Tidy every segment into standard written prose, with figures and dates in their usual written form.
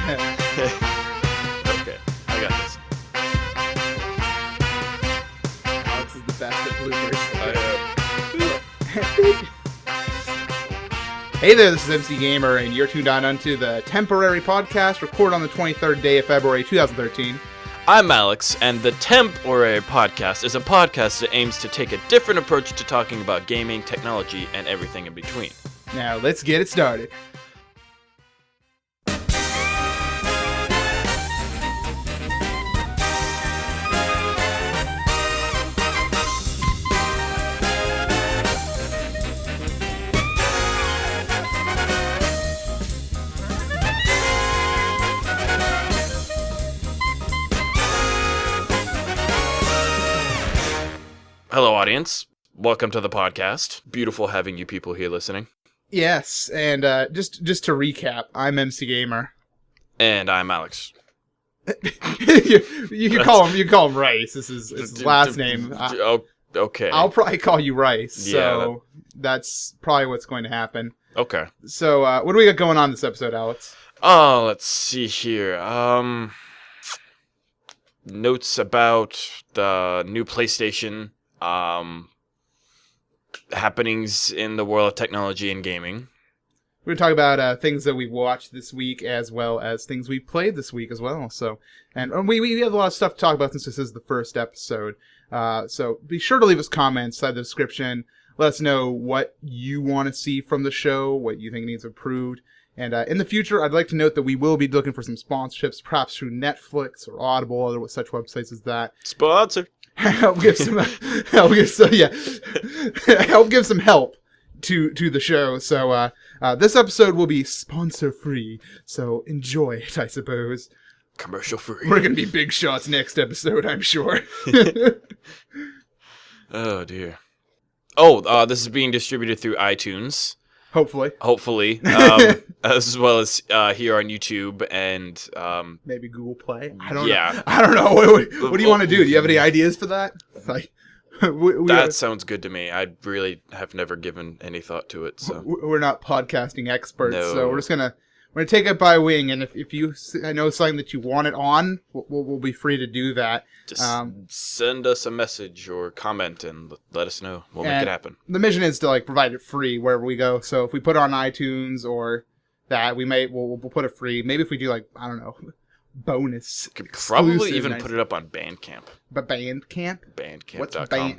Okay, I got this. Alex is the best at bloopers. Hey there, this is MC Gamer, and you're tuned on onto the Temporary Podcast, recorded on the 23rd day of February 2013. I'm Alex, and the Temporary Podcast is a podcast that aims to take a different approach to talking about gaming, technology, and everything in between. Now, let's get it started. Hello, audience. Welcome to the podcast. Beautiful having you people here listening. Yes, and just to recap, I'm MC Gamer. And I'm Alex. you can call him Rice. This is his last name. Okay. I'll probably call you Rice. So that's probably what's going to happen. Okay. So what do we got going on this episode, Alex? Oh, let's see here. Notes about the new PlayStation. Happenings in the world of technology and gaming. We're going to talk about things that we've watched this week, as well as things we've played this week as well. So, and we have a lot of stuff to talk about since this is the first episode. So be sure to leave us comments inside the description. Let us know what you want to see from the show, what you think needs improved. And in the future, I'd like to note that we will be looking for some sponsorships, perhaps through Netflix or Audible, or such websites as that. Sponsor. help give some help to the show. So this episode will be sponsor free. So enjoy it, I suppose. Commercial free. We're gonna be big shots next episode, I'm sure. Oh dear. Oh, this is being distributed through iTunes. Hopefully. As well as here on YouTube and maybe Google Play. I don't know. What do you want to do? Do you have any ideas for that? Like, that sounds good to me. I really have never given any thought to it. So we're not podcasting experts, No. so we're gonna take it by wing. And if you know something that you want it on, we'll be free to do that. Just send us a message or comment and let us know. We'll make it happen. The mission is to provide it free wherever we go. So if we put it on iTunes or that, we'll put it free. Maybe if we do I don't know, bonus. Could probably even put it up on Bandcamp. But Bandcamp? Bandcamp.com.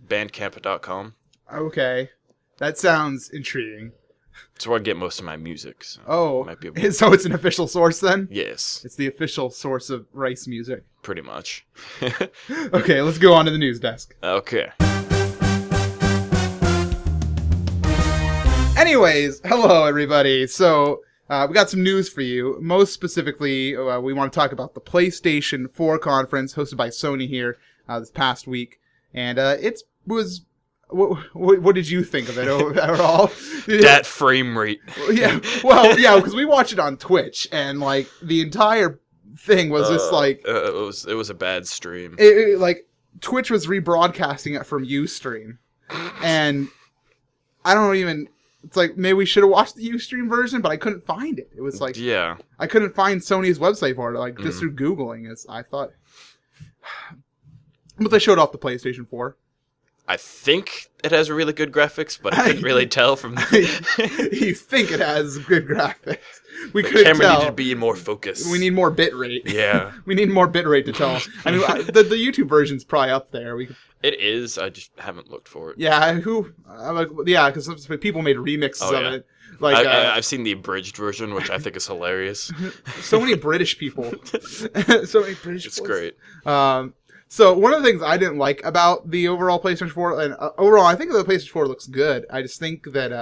Bandcamp.com. Okay, that sounds intriguing. That's where I get most of my music. So so it's an official source then? Yes. It's the official source of Rice music. Pretty much. Okay, let's go on to the news desk. Okay. Anyways, hello everybody. So, we got some news for you. Most specifically, we want to talk about the PlayStation 4 conference hosted by Sony here this past week. And it was... What did you think of it overall? That frame rate. Yeah, well, yeah, because we watched it on Twitch, and the entire thing was just it was a bad stream. Twitch was rebroadcasting it from Ustream, and I don't even. It's maybe we should have watched the Ustream version, but I couldn't find it. It was I couldn't find Sony's website for it, just through Googling. I thought, but they showed off the PlayStation 4. I think it has really good graphics, but I couldn't really tell from... You think it has good graphics. We the couldn't camera tell. needed to be more focused. We need more bitrate. Yeah. We need more bitrate to tell. I mean, the YouTube version's probably up there. It is. I just haven't looked for it. Yeah, because people made remixes of it. I've seen the abridged version, which I think is hilarious. So many British people. So many British It's boys. great. So one of the things I didn't like about the overall PlayStation 4, and overall I think the PlayStation 4 looks good. I just think that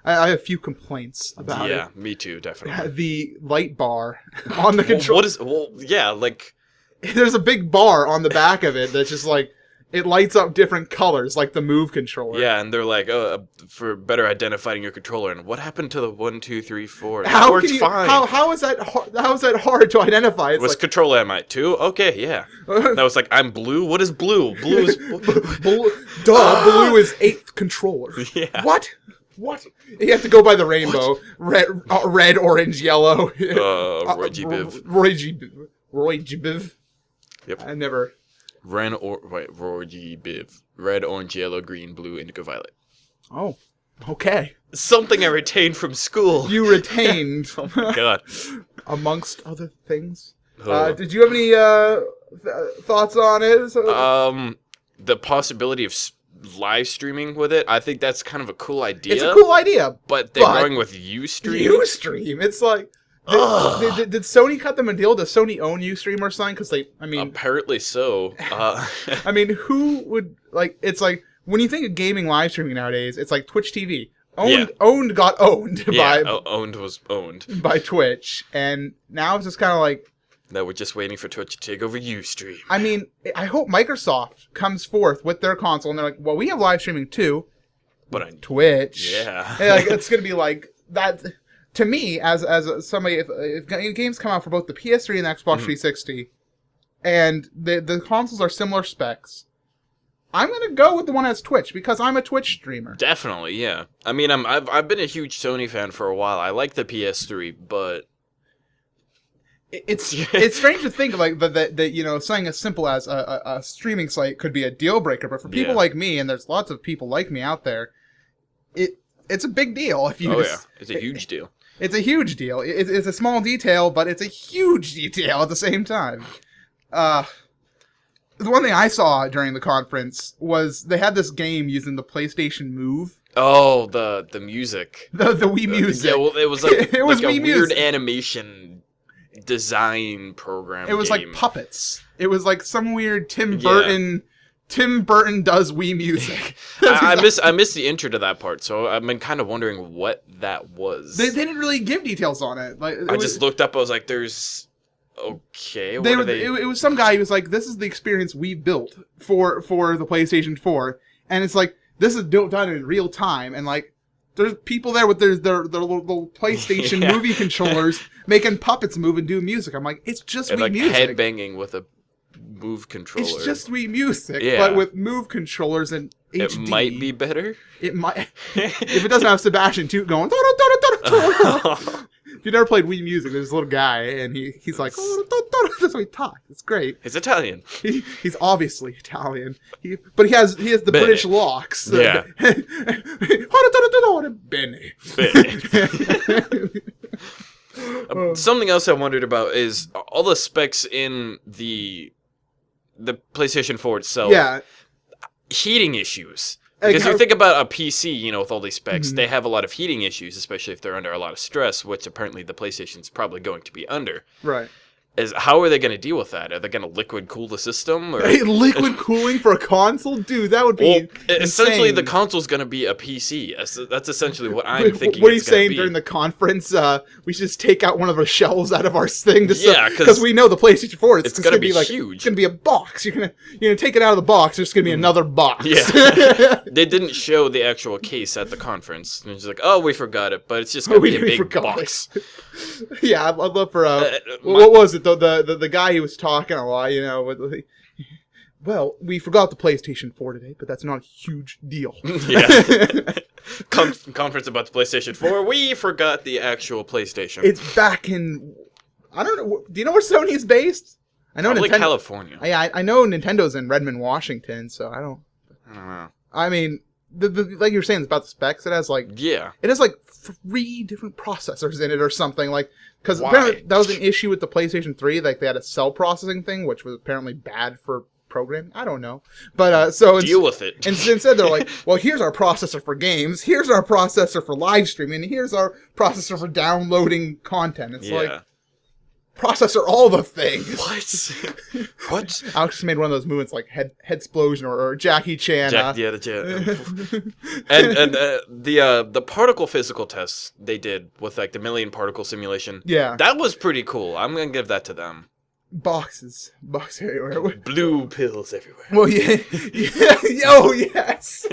I have a few complaints about it. Yeah, me too, definitely. The light bar on the controller. There's a big bar on the back of it that's just it lights up different colors, like the Move controller. Yeah, and they're for better identifying your controller. And what happened to the 1, 2, 3, 4? How it works fine. How is that hard to identify? Was controller am I too? Okay, yeah. That was I'm blue. What is blue? Blue is blue is 8th controller. Yeah. What? What? You have to go by the rainbow. Red, orange, yellow. Roy G. Biv. Roy G. Biv. Yep. I never... Roy G. Biv. Red, orange, yellow, green, blue, indigo, violet. Oh, okay. Something I retained from school. You retained. Oh my god. Amongst other things. Oh. Did you have any thoughts on it? The possibility of live streaming with it, I think that's kind of a cool idea. It's a cool idea. But they're going with Ustream. Ustream. It's like... Did Sony cut them a deal? Does Sony own Ustream or something? Because apparently so. I mean, who would it's like when you think of gaming live streaming nowadays, it's like Twitch TV. Owned got owned owned was owned by Twitch, and now it's just kind of like that we're just waiting for Twitch to take over Ustream. I mean, I hope Microsoft comes forth with their console, and they're like, well, we have live streaming too, but on Twitch, it's gonna be like that. To me, as somebody, if games come out for both the PS3 and the Xbox 360, and the consoles are similar specs, I'm gonna go with the one that has Twitch because I'm a Twitch streamer. Definitely, yeah. I mean, I've been a huge Sony fan for a while. I like the PS3, but it's strange to think like that something as simple as a streaming site could be a deal breaker. But for people like me, and there's lots of people like me out there, it's a big deal. If you it's a huge deal. It's a huge deal. It's a small detail, but it's a huge detail at the same time. The one thing I saw during the conference was they had this game using the PlayStation Move. Oh, the music. The Wii Music. Yeah, well, it was like, it was like a Wii weird music. Design program. It was game. like puppets. It was like some weird Tim Burton does Wii Music. I missed the intro to that part, so I've been kind of wondering what that was. They didn't really give details on it. Just looked up. I was like, "There's okay." It was some guy who was like, "This is the experience we built for the PlayStation 4," and it's like this is done in real time, and like there's people there with their little PlayStation movie controllers making puppets move and do music. I'm like, it's just Wii Music. Head banging with a Move controller. It's just Wii Music, but with Move controllers and HD. It might be better. It might. If it doesn't have Sebastian Toot going. If you've never played Wii Music, there's this little guy, and he's like, that's how he talks. It's great. He's Italian. He's obviously Italian. But he has the British locks. Yeah. Bene. Something else I wondered about is all the specs in the PlayStation 4 itself. Yeah. Heating issues. Because you think about a PC, with all these specs, they have a lot of heating issues, especially if they're under a lot of stress, which apparently the PlayStation's probably going to be under. Right. How are they going to deal with that? Are they going to liquid cool the system? Or? Liquid cooling for a console? Dude, that would be essentially insane. The console's going to be a PC. That's essentially what I'm thinking. What are you saying during the conference? We should just take out one of the shelves out of our thing, because we know the PlayStation 4. It's going to be like huge. It's going to be a box. You're gonna take it out of the box. There's going to be another box. Yeah, they didn't show the actual case at the conference. And it's like, oh, we forgot it, but it's just going to be a big box. Yeah, I'd love for what was it though? The guy who was talking a lot, well, we forgot the PlayStation 4 today, but that's not a huge deal. Yeah. Conference about the PlayStation 4. We forgot the actual PlayStation. It's back in, I don't know. Do you know where Sony's based? I know Probably California. I know Nintendo's in Redmond, Washington, so I don't know. I mean, like you were saying, it's about the specs. It has it has 3 different processors in it or something, because apparently that was an issue with the PlayStation 3. Like they had a cell processing thing, which was apparently bad for programming. I don't know, but so deal with it. And instead, they're like, "Well, here's our processor for games. Here's our processor for live streaming. And here's our processor for downloading content." It's like processor all the things. What? Alex just made one of those movements like head explosion or Jackie Chan. And the particle physical tests they did with the million particle simulation. Yeah, that was pretty cool. I'm gonna give that to them. Boxes everywhere. Blue pills everywhere. Well, yeah. Oh, yes.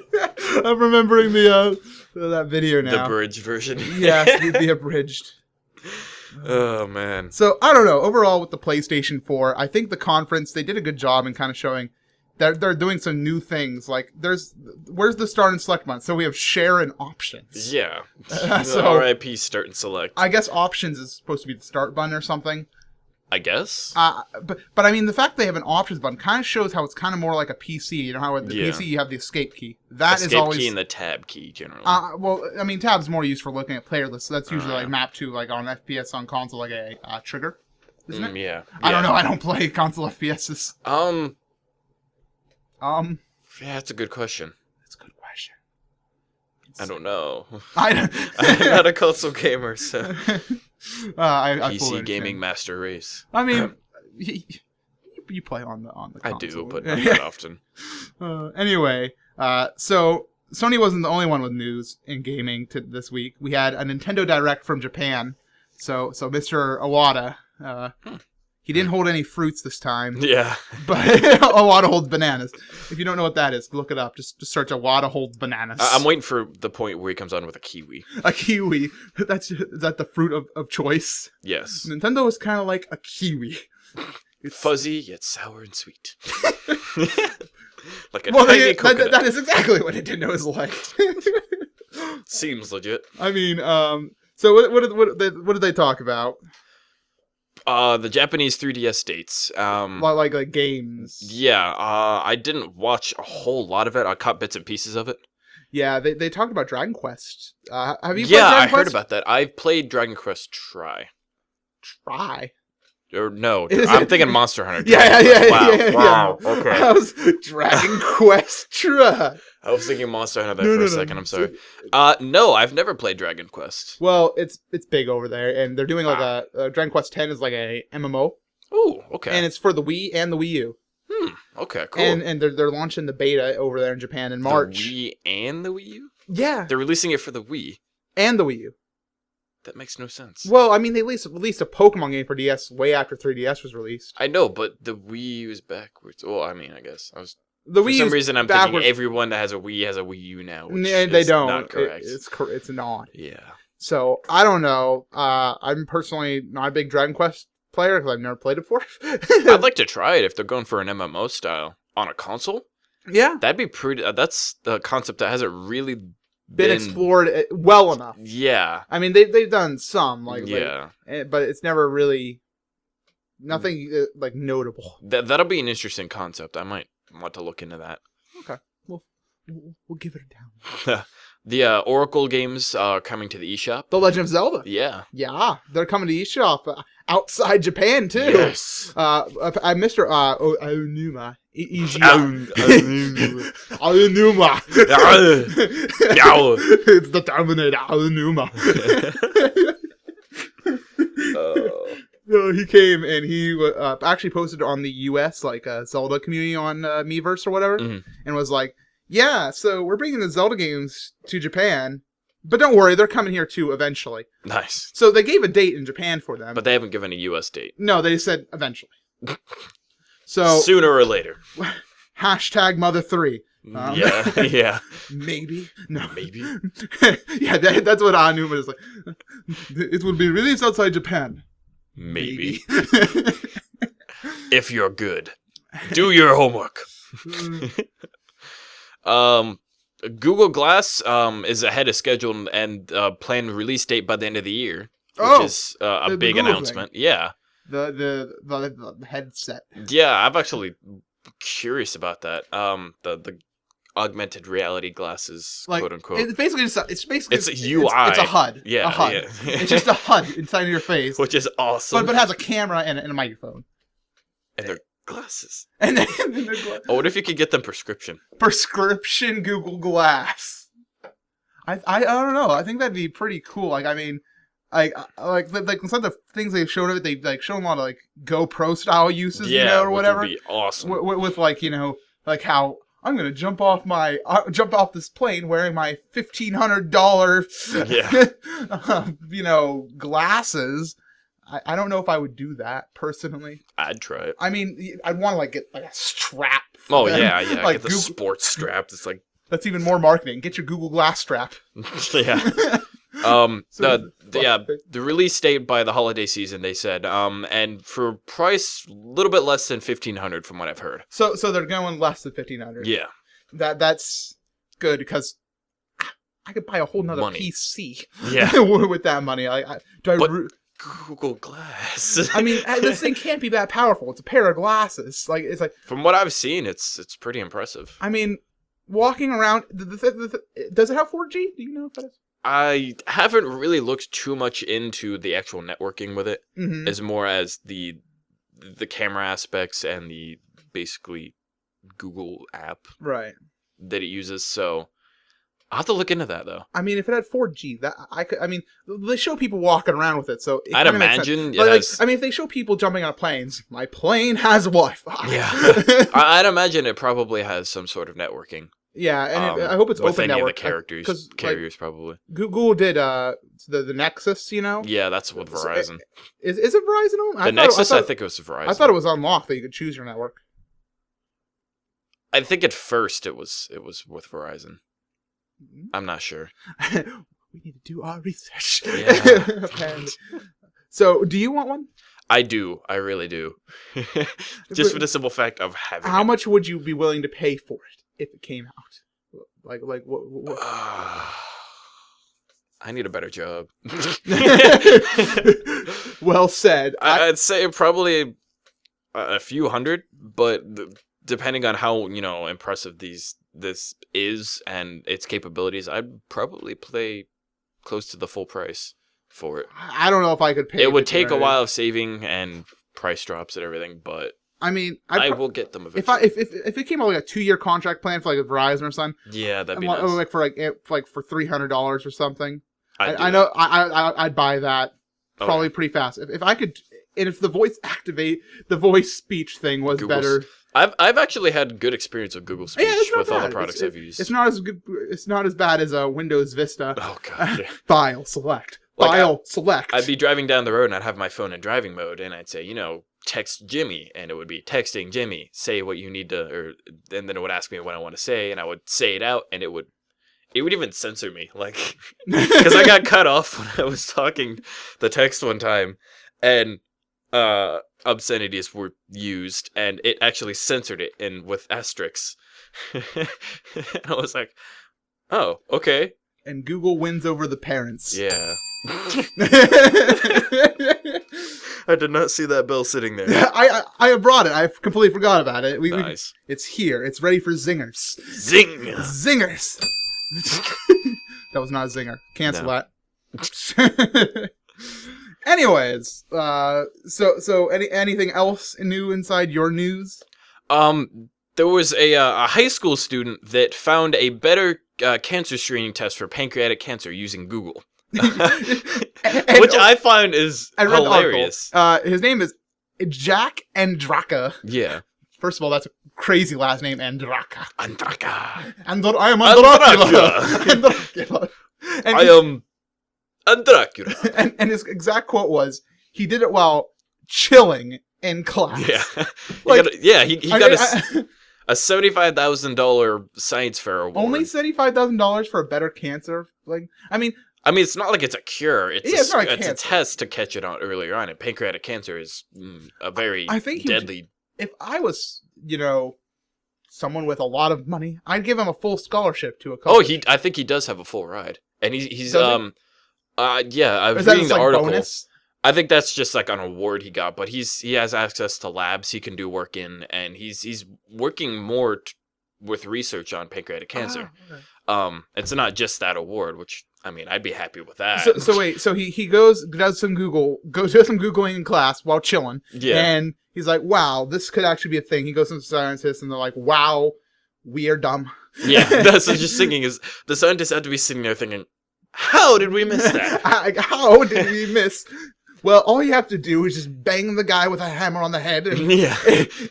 I'm remembering that video now. The abridged version. Yes, the abridged. Oh, man. So, I don't know. Overall, with the PlayStation 4, I think the conference, they did a good job in kind of showing they're doing some new things. Like where's the start and select button? So we have share and options. Yeah. So RIP start and select. I guess options is supposed to be the start button or something. I guess. But I mean, the fact they have an options button kind of shows how it's kind of more like a PC. You know how with the PC you have the escape key. That is always escape key and the tab key generally. Well, I mean, tab's more used for looking at player lists. So that's usually like mapped to like on FPS on console like a trigger, isn't it? Yeah. I don't know. I don't play console FPSs. Yeah, that's a good question. That's a good question. I don't know. I'm not a console gamer, so. I PC gaming master race. I mean, you play on the console. I do, but not that often. Anyway, so Sony wasn't the only one with news in gaming this week. We had a Nintendo Direct from Japan. So Mr. Iwata, he didn't hold any fruits this time. Yeah. But Iwata holds bananas. If you don't know what that is, look it up. Just search Iwata holds bananas. I'm waiting for the point where he comes on with a kiwi. A kiwi. Is that the fruit of choice? Yes. Nintendo is kind of like a kiwi. It's fuzzy yet sour and sweet. Like a tiny coconut. That is exactly what Nintendo is like. Seems legit. I mean, so what did they talk about? The Japanese 3DS states. Like games. Yeah, I didn't watch a whole lot of it. I caught bits and pieces of it. Yeah, they talked about Dragon Quest. Have you played Dragon Quest? Yeah, I heard about that. I've played Dragon Quest Try. Or no, I'm thinking Monster Hunter. Wow. Okay. I was Dragon Quest Try. I was thinking Monster Hunter there for a second. I'm sorry. No, I've never played Dragon Quest. Well, it's big over there, and they're doing like a Dragon Quest X is like a MMO. Ooh, okay. And it's for the Wii and the Wii U. Okay, cool. And they're launching the beta over there in Japan in March. The Wii and the Wii U? Yeah. They're releasing it for the Wii. And the Wii U. That makes no sense. Well, I mean, they released a Pokemon game for DS way after 3DS was released. I know, but the Wii U is backwards. Well, I mean, I guess. For some reason, I'm thinking everyone that has a Wii has a Wii U now, which they don't. Not correct. It's not. Yeah. So, I don't know. I'm personally not a big Dragon Quest player because I've never played it before. I'd like to try it if they're going for an MMO style on a console. Yeah. That'd be pretty... that's the concept that hasn't really been explored well enough. Yeah. I mean, they've done some, but it's never really nothing like notable. That'll be an interesting concept. I might want to look into that. Okay, we'll give it a down. The Oracle games are coming to the eShop. The Legend of Zelda. Yeah. Yeah, they're coming to eShop outside Japan too. Yes. Mr. Aonuma. Aonuma. Aonuma. It's the Terminator. Aonuma. He came and he actually posted on the US Zelda community on Miiverse or whatever, and was like, "Yeah, so we're bringing the Zelda games to Japan, but don't worry, they're coming here too eventually." Nice. So they gave a date in Japan for them, but they haven't given a US date. No, they said eventually. So sooner or later. Hashtag Mother3. Yeah. Maybe. No. Maybe. Yeah, that's what Aonuma is like. It will be released outside Japan. Maybe. If you're good. Do your homework. Google Glass is ahead of schedule and planned release date by the end of the year, which is a big announcement. Thing. Yeah. The headset. Yeah, I'm actually curious about that. The augmented reality glasses, quote unquote. It's basically it's a UI. It's a HUD. Yeah, a HUD. Yeah. It's just a HUD inside of your face, which is awesome. But it has a camera and a microphone. And they're glasses. And then they're glasses. Oh, what if you could get them prescription? Prescription Google Glass. I don't know. I think that'd be pretty cool. Like, I mean, like some of the things they've shown of it, they've shown a lot of GoPro style uses, or whatever. Would be awesome. With how I'm gonna jump off this plane wearing my $1,500 glasses. I don't know if I would do that personally. I'd try it. I mean, I'd want to get a strap. Oh them. Yeah. Get the sports strap. It's like that's even more marketing. Get your Google Glass strap. Yeah. The release date by the holiday season, they said, and for price, a little bit less than $1,500 from what I've heard. So they're going less than $1,500. Yeah. That's good because I could buy a whole nother Money. PC. Yeah. With that money. Google Glass. I mean, this thing can't be that powerful. It's a pair of glasses. It's like from what I've seen, it's pretty impressive. I mean, walking around, does it have 4G? Do you know if that is? I haven't really looked too much into the actual networking with it, as more as the camera aspects and the basically Google app right that it uses. So I'll have to look into that though. I mean, if it had 4G, that I could. I mean, they show people walking around with it, so I'd imagine. I mean, if they show people jumping on planes, my plane has Wi-Fi. Yeah, I'd imagine it probably has some sort of networking. Yeah, and I hope it's with open any network. Of the carriers probably. Google did the Nexus, you know. Yeah, that's with Verizon. Is it Verizon? The Nexus, I think it was Verizon. I thought it was unlocked that you could choose your network. I think at first it was with Verizon. I'm not sure. We need to do our research. Yeah. Apparently. So, do you want one? I do. I really do. Just for the simple fact of having How much would you be willing to pay for it if it came out? Like what? I need a better job. Well said. I'd say probably a few hundred, but depending on how impressive this is and its capabilities, I'd probably pay close to the full price for it. I don't know if I could pay. It would take a while of saving and price drops and everything, but I mean, I will get them eventually. If it came out like a 2-year contract plan for like Verizon or something. Yeah, that'd be nice. nice. Like for $300 or something. I know I'd buy that probably pretty fast if I could. And if the voice speech thing was better. I've actually had good experience with Google Speech with all the products I've used. It's not as good. It's not as bad as Windows Vista. Oh god. File select. Select. I'd be driving down the road and I'd have my phone in driving mode and I'd say, text Jimmy, and it would be texting Jimmy. Say what you need to, and then it would ask me what I want to say, and I would say it out, and it would even censor me, like because I got cut off when I was talking the text one time, and obscenities were used, and it actually censored it in with asterisks. And I was like, oh, okay. And Google wins over the parents. Yeah. I did not see that bill sitting there. I brought it. I completely forgot about it. Nice. It's here. It's ready for zingers. Zingers. That was not a zinger. Cancel that. Anyways, so anything else new inside your news? There was a high school student that found a better cancer screening test for pancreatic cancer using Google, which I find is hilarious. His name is Jack Andraka. Yeah. First of all, that's a crazy last name, Andraka. I am Andraka. I am Andraka. And his exact quote was, he did it while chilling in class. Yeah. He got a $75,000 science fair award. Only $75,000 for a better cancer? I mean, it's not like it's a cure. It's a test to catch it on earlier on. And pancreatic cancer is a very deadly. If I was, someone with a lot of money, I'd give him a full scholarship to a college. I think he does have a full ride, and he's yeah. I was reading the article. Bonus? I think that's just like an award he got, but he has access to labs he can do work in, and he's working more with research on pancreatic cancer. Okay. It's not just that award, which I'd be happy with that. So wait, so he does some Googling in class while chilling. Yeah. And he's like, wow, this could actually be a thing. He goes to the scientists and they're like, wow, we are dumb. Yeah, that's what just thinking is the scientists have to be sitting there thinking, how did we miss that? How did we miss? Well, all you have to do is just bang the guy with a hammer on the head. And,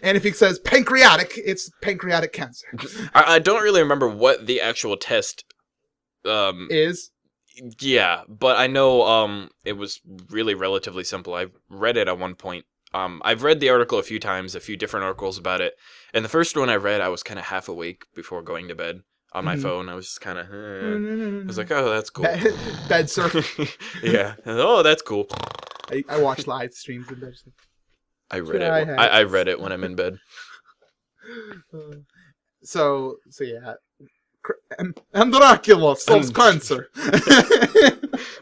and if he says pancreatic, it's pancreatic cancer. I don't really remember what the actual test is. Yeah, but I know it was really relatively simple. I read it at one point. I've read the article a few times, a few different articles about it. And the first one I read, I was kind of half awake before going to bed. on my phone. I was just kind of, I was like, oh, that's cool. Bed surf. Yeah. Oh, that's cool. I watch live streams of bed surf. I read it. I read it when I'm in bed. So yeah. And Dracula solves cancer.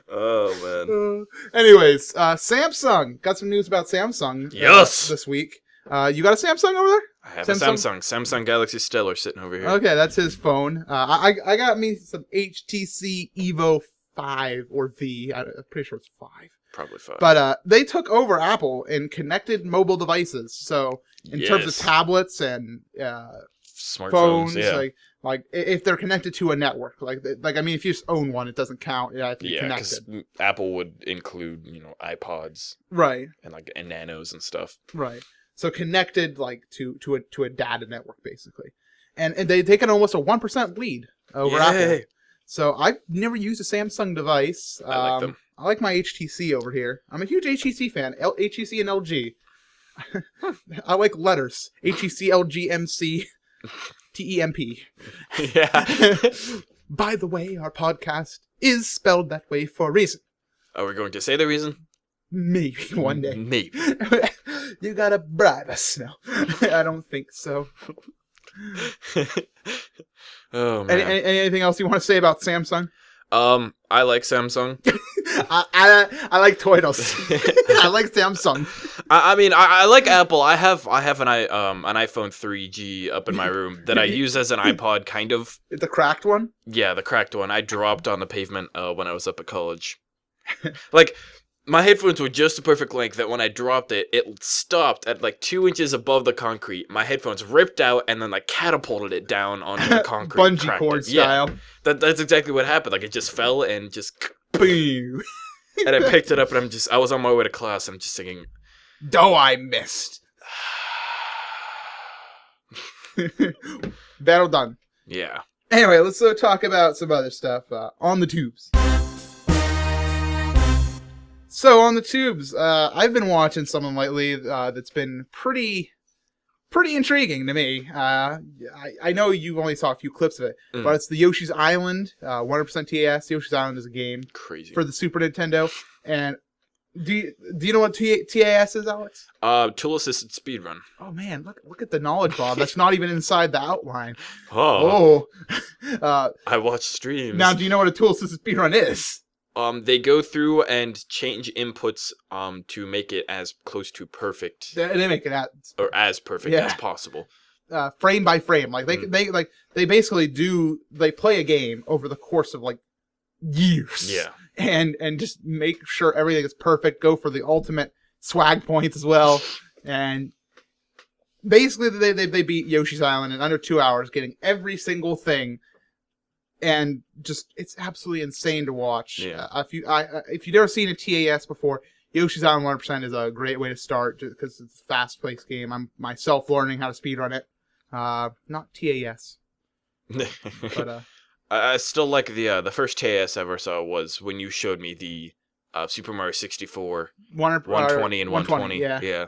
Oh, man. Anyways, Samsung. Got some news about Samsung this week. You got a Samsung over there? I have a Samsung Galaxy Stellar sitting over here. Okay, that's his phone. I got me some HTC Evo 5 or V. I'm pretty sure it's 5. Probably 5. But they took over Apple in connected mobile devices. So in terms of tablets and smartphones, phones, like if they're connected to a network, like I mean, if you just own one, it doesn't count. Yeah, if you're connected. Because Apple would include iPods, right, and Nanos and stuff, right. So connected like to a data network basically, and they take an almost a 1% lead over Apple. So I've never used a Samsung device. I like them. I like my HTC over here. I'm a huge HTC fan. HTC and LG. I like letters. HTC, LG, MC, TEMP. Yeah. By the way, our podcast is spelled that way for a reason. Are we going to say the reason? Maybe one day. Maybe. You gotta bribe us now. I don't think so. Oh, man. Anything else you want to say about Samsung? I like Samsung. I like Toydos. I like Samsung. I mean, I like Apple. I have an iPhone 3G up in my room that I use as an iPod, kind of. The cracked one? Yeah, the cracked one. I dropped on the pavement when I was up at college. Like, my headphones were just the perfect length that when I dropped it, it stopped at like 2 inches above the concrete. My headphones ripped out and then like catapulted it down onto the concrete. Bungee cord style. Yeah, that's exactly what happened. Like, it just fell and just boom. And I picked it up and I was on my way to class and I'm just thinking, "Oh, I missed." Battle done. Yeah. Anyway, let's talk about some other stuff on the tubes. So on the tubes, I've been watching something lately that's been pretty intriguing to me. I know you only saw a few clips of it, but it's the Yoshi's Island, 100% TAS. Yoshi's Island is a game for the Super Nintendo. And do you know what TAS is, Alex? Tool assisted speedrun. Oh man, look at the knowledge bomb. That's not even inside the outline. Oh. I watch streams. Now, do you know what a tool assisted speedrun is? They go through and change inputs to make it as close to perfect. They make it as perfect as possible. Frame by frame. Like they basically they play a game over the course of like years. Yeah. And just make sure everything is perfect, go for the ultimate swag points as well. And basically they beat Yoshi's Island in under 2 hours, getting every single thing. And just, it's absolutely insane to watch. Yeah. If you've never seen a TAS before, Yoshi's Island 100% is a great way to start because it's a fast-paced game. I'm myself learning how to speedrun it. Not TAS. But I still like the first TAS I ever saw was when you showed me the Super Mario 64 120 and 120. Yeah.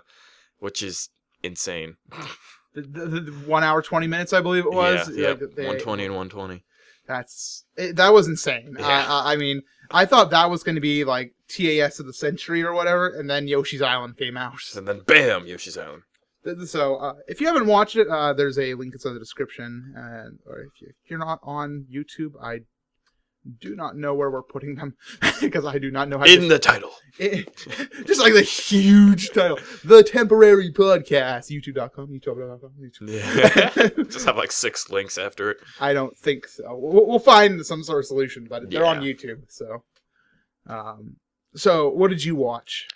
Which is insane. The 1 hour 20 minutes, I believe it was. Yeah. 120 and 120. That was insane. Yeah. I mean, I thought that was going to be like TAS of the century or whatever, and then Yoshi's Island came out. And then bam, Yoshi's Island. So if you haven't watched it, there's a link inside the description. Or if you're not on YouTube, I do not know where we're putting them because I do not know how the title. Just like the huge title. The Temporary Podcast. YouTube.com. YouTube. Yeah. Just have like 6 links after it. I don't think so. We'll find some sort of solution, but they're on YouTube. So, so what did you watch?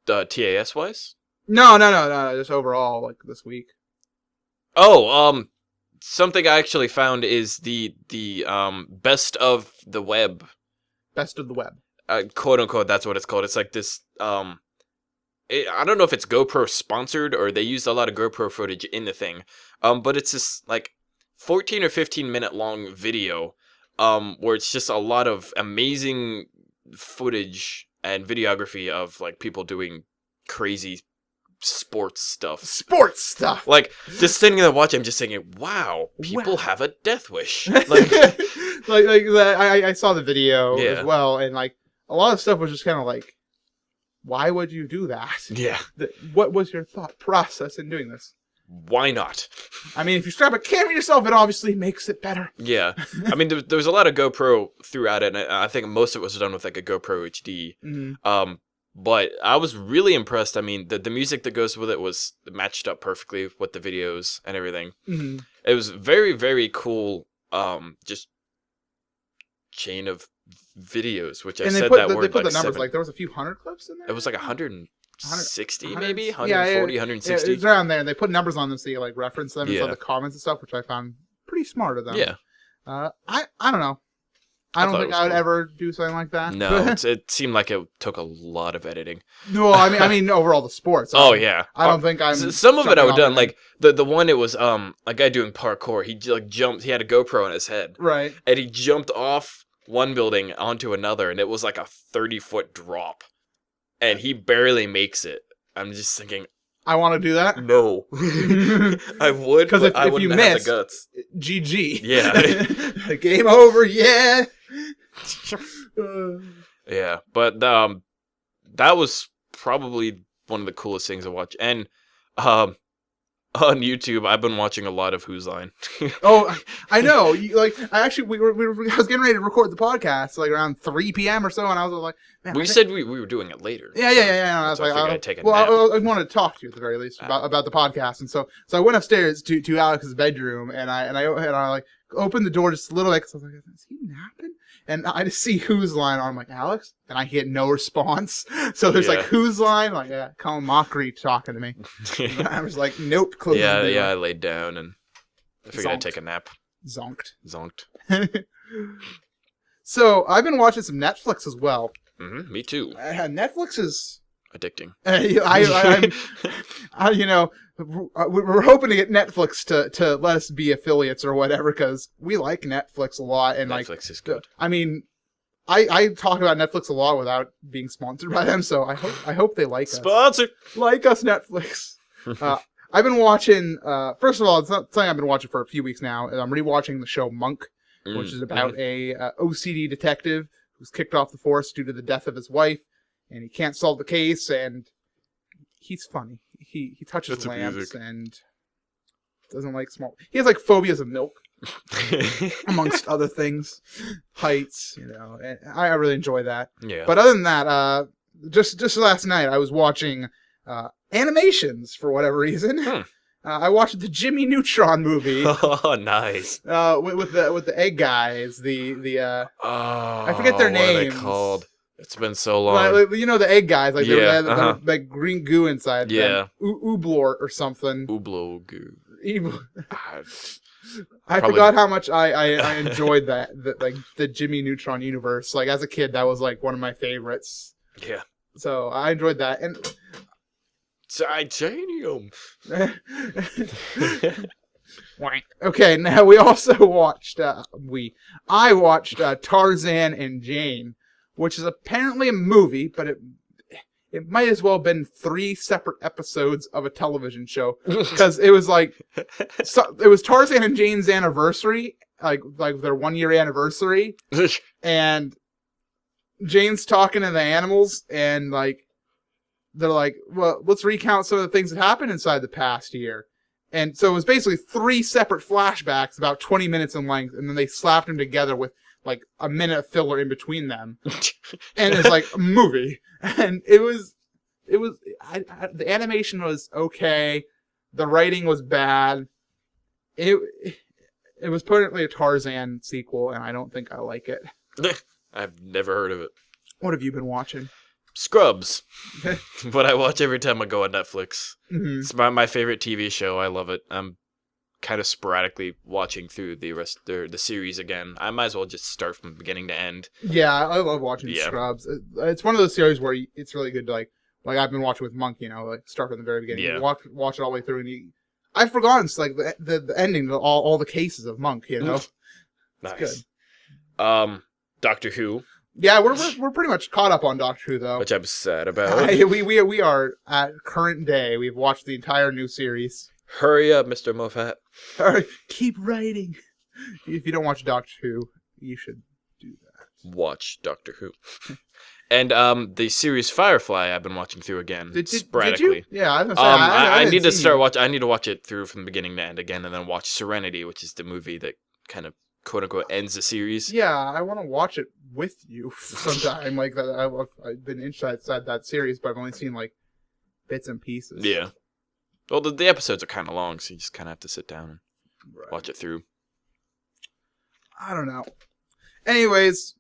TAS wise? No. Just overall, like this week. Something I actually found is the best of the web. Best of the web. Quote unquote, that's what it's called. It's like this, I don't know if it's GoPro sponsored or they used a lot of GoPro footage in the thing. But it's this like 14 or 15 minute long video, where it's just a lot of amazing footage and videography of like people doing crazy sports stuff. Sports stuff. Like, just sitting there watching, I'm just thinking, wow, people have a death wish. Like, I saw the video as well, and like a lot of stuff was just kind of like, why would you do that? Yeah. What was your thought process in doing this? Why not? I mean, if you strap a camera yourself, it obviously makes it better. Yeah. I mean, there was a lot of GoPro throughout it, and I think most of it was done with like a GoPro HD. Mm-hmm. But I was really impressed. I mean, the music that goes with it was matched up perfectly with the videos and everything. Mm-hmm. It was very, very cool. Just chain of videos, which I said that word they put like the numbers, 7. like there was a few hundred clips in there. It was like 160 100 maybe 140 160. It's around there, and they put numbers on them so you like reference them Yeah. and the comments and stuff, which I found pretty smart of them. Yeah. I don't know. I don't think I would ever do something like that. No, it seemed like it took a lot of editing. No, I mean overall the sports. Oh yeah, I don't think I'm. Some of it I would done. Like the one it was a guy doing parkour. He like jumped. He had a GoPro on his head. Right. And he jumped off one building onto another, and it was like a 30-foot drop, and he barely makes it. I'm just thinking, I want to do that. no, I would, because if I wouldn't you have miss, the guts. GG. Yeah. Game over. Yeah. Yeah, but that was probably one of the coolest things to watch. And on YouTube, I've been watching a lot of Whose Line. Oh, I know. I was getting ready to record the podcast like around 3 p.m. or so, and I was like, man. We said we were doing it later. Yeah. I was so like, I'd take a nap. I wanted to talk to you at the very least about the podcast, and so I went upstairs to Alex's bedroom, and I like opened the door just a little bit because I was like, is he napping? And I just see Whose Line on. I'm like, Alex? And I get no response. So there's like Whose Line? Like, Colin Mockery talking to me. I was like, nope. Close the door. Yeah, I laid down and I figured I'd take a nap. Zonked. So I've been watching some Netflix as well. Mm-hmm, me too. Netflix is addicting. We're hoping to get Netflix to let us be affiliates or whatever, because we like Netflix a lot, and Netflix is good. I mean, I talk about Netflix a lot without being sponsored by them, so I hope they like us. Sponsor! Like us, Netflix. I've been watching. First of all, it's not something I've been watching for a few weeks now. I'm rewatching the show Monk, which is about a OCD detective who's kicked off the force due to the death of his wife, and he can't solve the case, and he's funny. He touches lamps and doesn't like small. He has like phobias of milk, amongst other things, heights. And I really enjoy that. Yeah. But other than that, just last night I was watching animations for whatever reason. I watched the Jimmy Neutron movie. Oh, nice. With the egg guys. I forget their names. What are they called? It's been so long. Like, the egg guys, like they had like green goo inside. Yeah. Ooblor or something. Ooblo goo. I forgot how much I enjoyed that like the Jimmy Neutron universe. Like as a kid, that was like one of my favorites. Yeah. So I enjoyed that. And Titanium. Okay, now we also watched. I watched Tarzan and Jane, which is apparently a movie, but it might as well have been 3 separate episodes of a television show, because it was like it was Tarzan and Jane's anniversary, like their 1-year anniversary, and Jane's talking to the animals, and like they're like, well, let's recount some of the things that happened inside the past year. And so it was basically 3 separate flashbacks, about 20 minutes in length, and then they slapped them together with like a minute of filler in between them. And it's like a movie. And the animation was okay. The writing was bad. It was permanently a Tarzan sequel, and I don't think I like it. I've never heard of it. What have you been watching? Scrubs. What I watch every time I go on Netflix. Mm-hmm. It's my favorite TV show. I love it. I'm kind of sporadically watching through the series again. I might as well just start from beginning to end. Yeah, I love watching Scrubs. It's one of those series where it's really good to like I've been watching with Monk, like start from the very beginning. Yeah. You watch it all the way through, and I've forgotten like the ending to all the cases of Monk, Nice. It's good. Doctor Who. Yeah, we're pretty much caught up on Doctor Who though. Which I'm sad about. We are at current day. We've watched the entire new series. Hurry up, Mr. Moffat. All right, keep writing. If you don't watch Doctor Who, you should do that. Watch Doctor Who. And the series Firefly I've been watching through again sporadically. Did you? Yeah, I was gonna say, I need to start you. watch. I need to watch it through from the beginning to end again, and then watch Serenity, which is the movie that kind of quote unquote ends the series. Yeah, I want to watch it with you sometime. Like that, I've been inside that series, but I've only seen like bits and pieces. Yeah. Well, the episodes are kind of long, so you just kind of have to sit down and watch it through. I don't know. Anyways,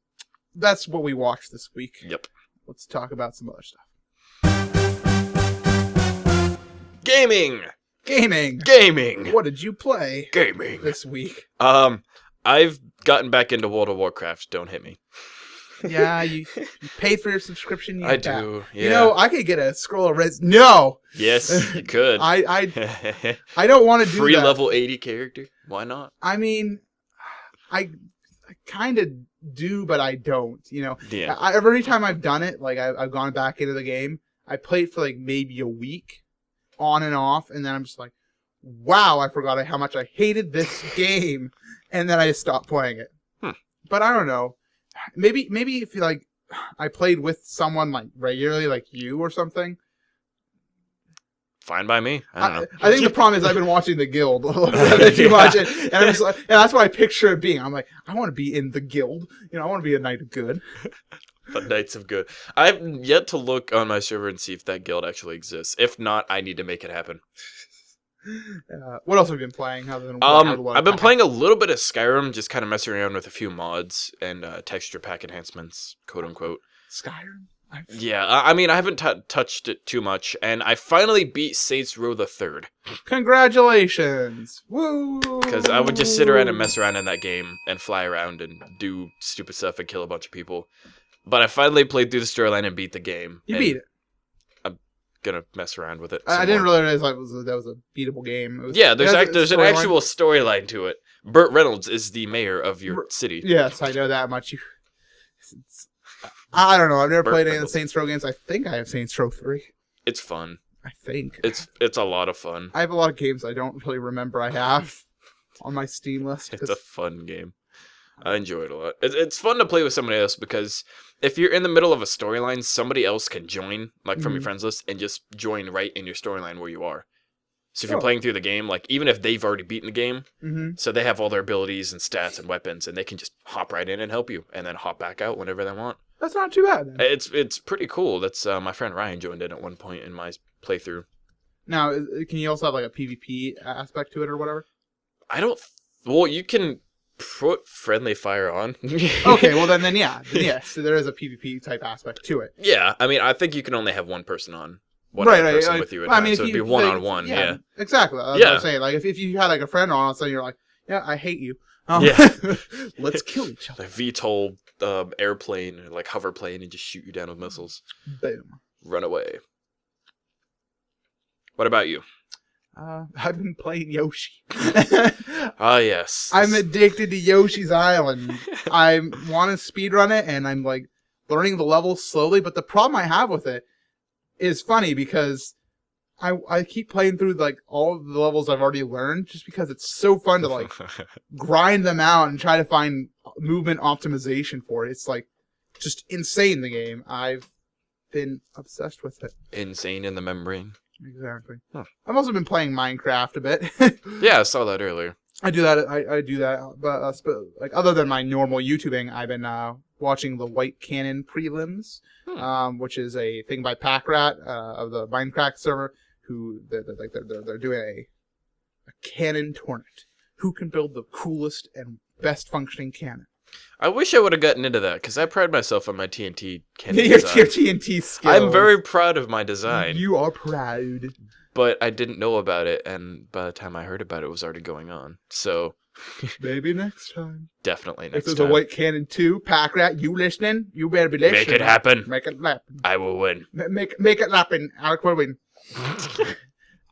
that's what we watched this week. Yep. Let's talk about some other stuff. Gaming. What did you play? Gaming. This week. I've gotten back into World of Warcraft. Don't hit me. Yeah, you paid for your subscription. I do. Yeah. You know, I could get a scroll of res. No. Yes, you could. I don't want to do free that. level 80 character. Why not? I mean, I kind of do, but I don't. You know. Yeah. Every time I've done it, like I've gone back into the game, I played for like maybe a week, on and off, and then I'm just like, wow, I forgot how much I hated this game, and then I just stopped playing it. But I don't know. Maybe if you like, I played with someone like regularly, like you or something. Fine by me. I don't know. I think the problem is I've been watching the Guild a little bit too much, and I'm just like, and that's what I picture it being. I'm like, I want to be in the Guild. You know, I want to be a Knight of Good. The Knights of Good. I've yet to look on my server and see if that guild actually exists. If not, I need to make it happen. What else have you been playing? Other than I've been playing a little bit of Skyrim, just kind of messing around with a few mods and texture pack enhancements, quote unquote. Skyrim? Yeah, I mean, I haven't touched it too much, and I finally beat Saints Row the Third. Congratulations! Woo! Because I would just sit around and mess around in that game and fly around and do stupid stuff and kill a bunch of people. But I finally played through the storyline and beat the game. You beat it. I'm gonna mess around with it. I didn't realize that was a beatable game. There's an actual storyline to it. Burt Reynolds is the mayor of your city. Yes, I know that much. I don't know. I've never played any of the Reynolds. Saints Row games. I think I have Saints Row 3. It's fun. I think. It's a lot of fun. I have a lot of games I don't really remember I have on my Steam list. It's a fun game. I enjoy it a lot. It's fun to play with somebody else because if you're in the middle of a storyline, somebody else can join, like from your friends list, and just join right in your storyline where you are. So if you're playing through the game, like even if they've already beaten the game, so they have all their abilities and stats and weapons, and they can just hop right in and help you, and then hop back out whenever they want. That's not too bad, then. It's pretty cool. That's my friend Ryan joined it at one point in my playthrough. Now, can you also have like a PvP aspect to it or whatever? Well, you can put friendly fire on. Okay, well then yeah. So there is a PvP type aspect to it. Yeah, I mean, I think you can only have one person on. Right. With you at time, so it'd be one-on-one, yeah. Exactly. That's what I'm saying. Like, if you had, like, a friend on, all of a sudden you're like, yeah, I hate you. Let's kill each other. Like VTOL airplane, or like hover plane, and just shoot you down with missiles. Boom. Run away. What about you? I've been playing Yoshi. Yes. I'm addicted to Yoshi's Island. I want to speedrun it, and I'm, like, learning the levels slowly, but the problem I have with it is funny because I keep playing through like all of the levels I've already learned just because it's so fun to like grind them out and try to find movement optimization for it. It's like just insane, the game. I've been obsessed with it. Insane in the membrane. Exactly. Huh. I've also been playing Minecraft a bit. Yeah, I saw that earlier. I do that. I do that, but like other than my normal YouTubing, I've been watching the White Cannon prelims, which is a thing by Packrat of the Minecraft server, who they're doing a cannon tournament. Who can build the coolest and best functioning cannon? I wish I would have gotten into that because I pride myself on my TNT cannon Your design. TNT skills. I'm very proud of my design. You are proud. But I didn't know about it, and by the time I heard about it, it was already going on. So maybe next time. Definitely next time. If there's a White Cannon 2, Packrat, you listening? You better be listening. Make it happen. Make it happen. I will win. Make it happen. Alec will win.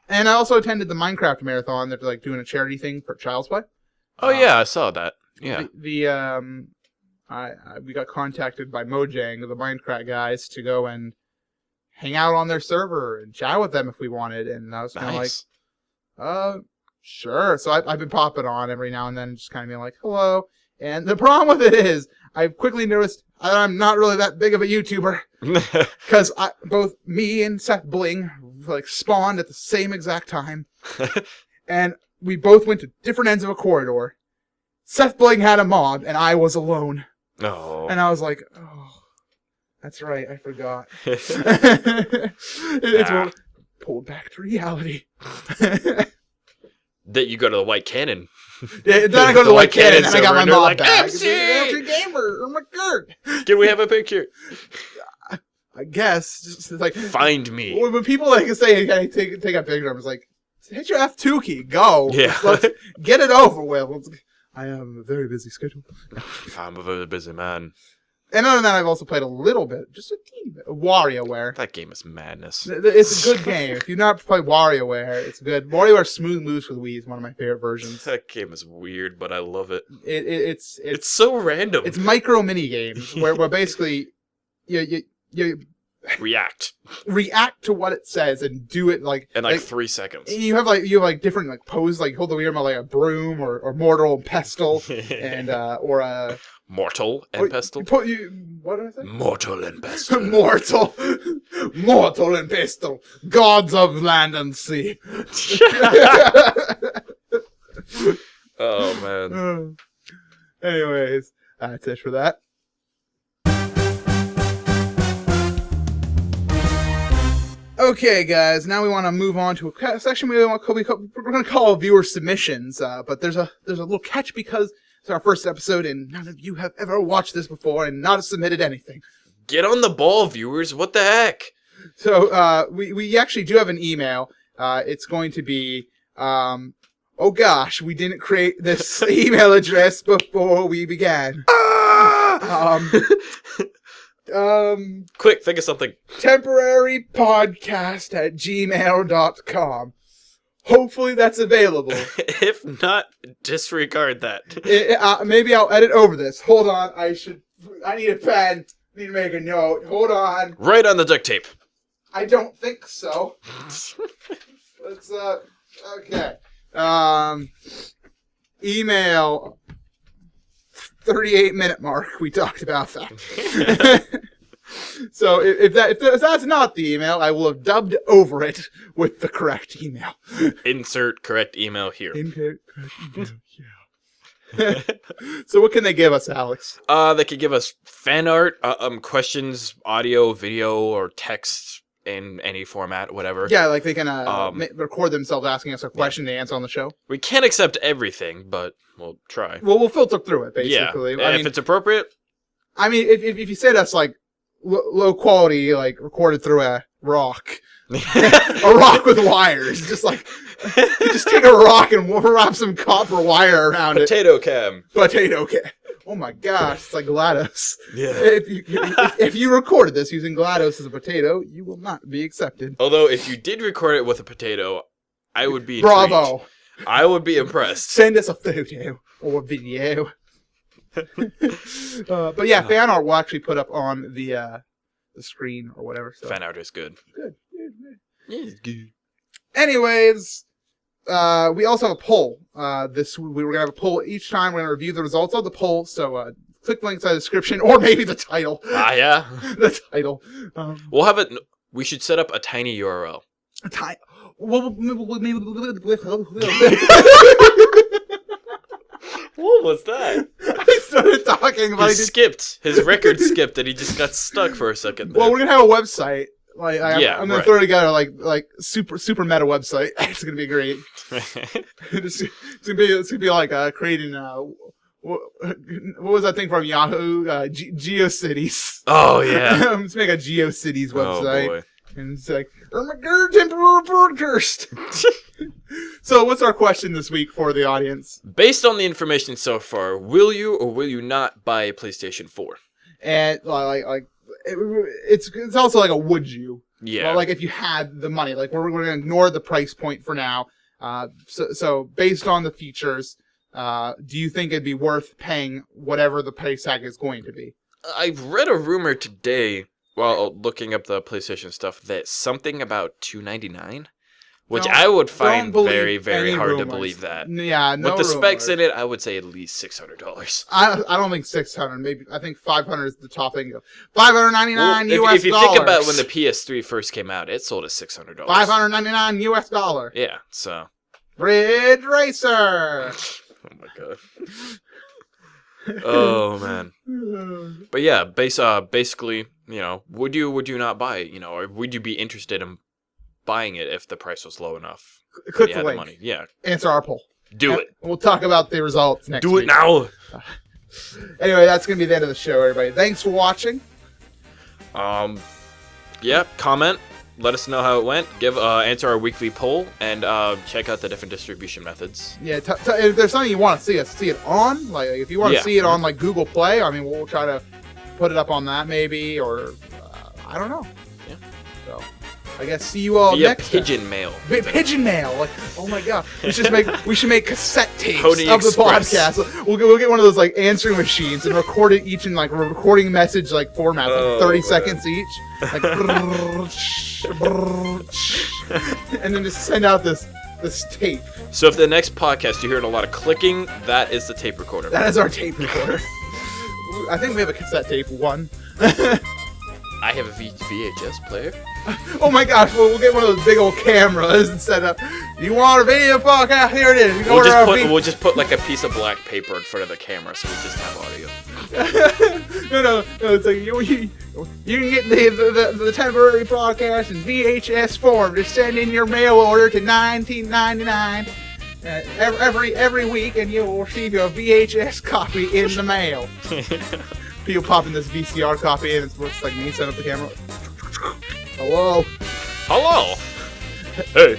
And I also attended the Minecraft marathon. They're like doing a charity thing for Child's Play. Oh yeah, I saw that. Yeah. we got contacted by Mojang, the Minecraft guys, to go and hang out on their server and chat with them if we wanted. And I was kind of Nice. sure. So I've been popping on every now and then, just kind of being like, hello. And the problem with it is, I've quickly noticed that I'm not really that big of a YouTuber. Because both me and Seth Bling spawned at the same exact time. And we both went to different ends of a corridor. Seth Bling had a mob, and I was alone. Oh. And I was like, oh, that's right, I forgot. It's pulled back to reality. That you go to the White Cannon. Yeah, then I go to the White Cannon, and I server, got my and they're mob like, back. MC! MC Gamer! Oh my god! Can we have a picture? I guess. Just like, Find me. when people say, hey, take a picture, I was like, hit your F2 key, go. Yeah. Let's get it over with. I have a very busy schedule. I'm a very busy man. And other than that, I've also played a little bit, just a teeny bit, of WarioWare. That game is madness. It's a good game. If you've not played WarioWare, it's good. WarioWare Smooth Moves for the Wii is one of my favorite versions. That game is weird, but I love it. It's so random. It's micro mini games where basically you react to what it says and do it in 3 seconds. You have different poses, like hold the Wii remote like a broom or mortal and pestle and or a mortal and pestle. What did I say? Mortal and pestle. mortal and pestle, gods of land and sea. Oh man. Anyways, that's it for that. Okay, guys. Now we want to move on to a section we're going to call viewer submissions. But there's a little catch because it's our first episode and none of you have ever watched this before and not submitted anything. Get on the ball, viewers. What the heck? So we actually do have an email. It's going to be oh gosh, we didn't create this email address before we began. Quick, think of something. temporarypodcast@gmail.com. Hopefully that's available. If not, disregard that. Maybe I'll edit over this. Hold on, I need a pen. I need to make a note. Hold on. Right on the duct tape. I don't think so. Let's okay. Email 38-minute mark. We talked about that. So if that's not the email, I will have dubbed over it with the correct email. Insert correct email here. Correct email. Yeah. So what can they give us, Alex? They could give us fan art, questions, audio, video, or text in any format, whatever. Yeah, like they can record themselves asking us a question to answer on the show. We can't accept everything, but we'll try. Well, we'll filter through it, basically. Yeah, if it's appropriate. I mean, if you say that's low quality, recorded through a rock, a rock with wires, just take a rock and wrap some copper wire around Potato cam. Potato cam. Oh my gosh, it's like GLaDOS. Yeah. If you recorded this using GLaDOS as a potato, you will not be accepted. Although, if you did record it with a potato, I would be intrigued. Bravo. I would be impressed. Send us a photo or a video. But yeah, fan art will actually put up on the screen or whatever. So. Fan art is good. Good. Yeah, it's good. Anyways, we also have a poll. We were gonna have a poll each time. We're gonna review the results of the poll. So click the links in the description, or maybe the title. Yeah. The title. We'll have it. We should set up a tiny URL. A tiny. What was that? I started talking, but skipped. His record skipped, and he just got stuck for a second there. Well, we're gonna have a website. I'm gonna throw together super meta website. It's gonna be great. it's gonna be like creating what was that thing from Yahoo? GeoCities. Oh yeah. Let's make a GeoCities website. Oh boy. And it's like, oh my god, temporary podcast. So, what's our question this week for the audience? Based on the information so far, will you or will you not buy a PlayStation 4? And it's also like a would you? Yeah. Well, if you had the money, we're going to ignore the price point for now. So based on the features, do you think it'd be worth paying whatever the price tag is going to be? I've read a rumor today while looking up the PlayStation stuff that something about $299, which I would find very, very hard to believe that. Yeah, no. With the specs in it, I would say at least $600. I don't think 600. Maybe I think 500 is the top thing. $599 US. If you think about when the PS3 first came out, it sold at $600. $599 US dollar. Yeah, so. Ridge Racer. Oh my god. Oh man. But yeah, basically, would you not buy it, or would you be interested in buying it if the price was low enough? Click you the had link. The money. Yeah. Answer our poll. Do it. We'll talk about the results next week. Do it now. Anyway, that's going to be the end of the show, everybody. Thanks for watching. Yeah, comment. Let us know how it went. Answer our weekly poll and check out the different distribution methods. Yeah, if there's something you want to see it on, like if you want to see it on like Google Play, I mean, we'll try to put it up on that maybe, or I don't know. Yeah. So I guess see you all next pigeon mail. Pigeon mail. Like, oh my god, we should make cassette tapes Pony of Express. The podcast. We'll get one of those like answering machines and record it each in like recording message like formats, like 30 seconds each, like, and then just send out this tape. So if the next podcast you heard a lot of clicking, that is the tape recorder. That is our tape recorder. I think we have a cassette tape one. I have a VHS player. Oh my gosh, we'll get one of those big old cameras and set up. You want a video podcast? Here it is. We'll just put like a piece of black paper in front of the camera so we just have audio. No, it's like you can get the temporary podcast in VHS form. Just send in your mail order to $19.99 every week, and you will receive your VHS copy in the mail. People popping this VCR copy in. It's like me setting up the camera. Hello. Hey.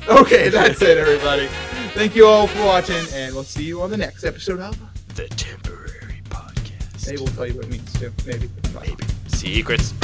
Okay, that's it, everybody. Thank you all for watching, and we'll see you on the next episode of The Temporary Podcast. Maybe we'll tell you what it means too. Maybe. Secrets.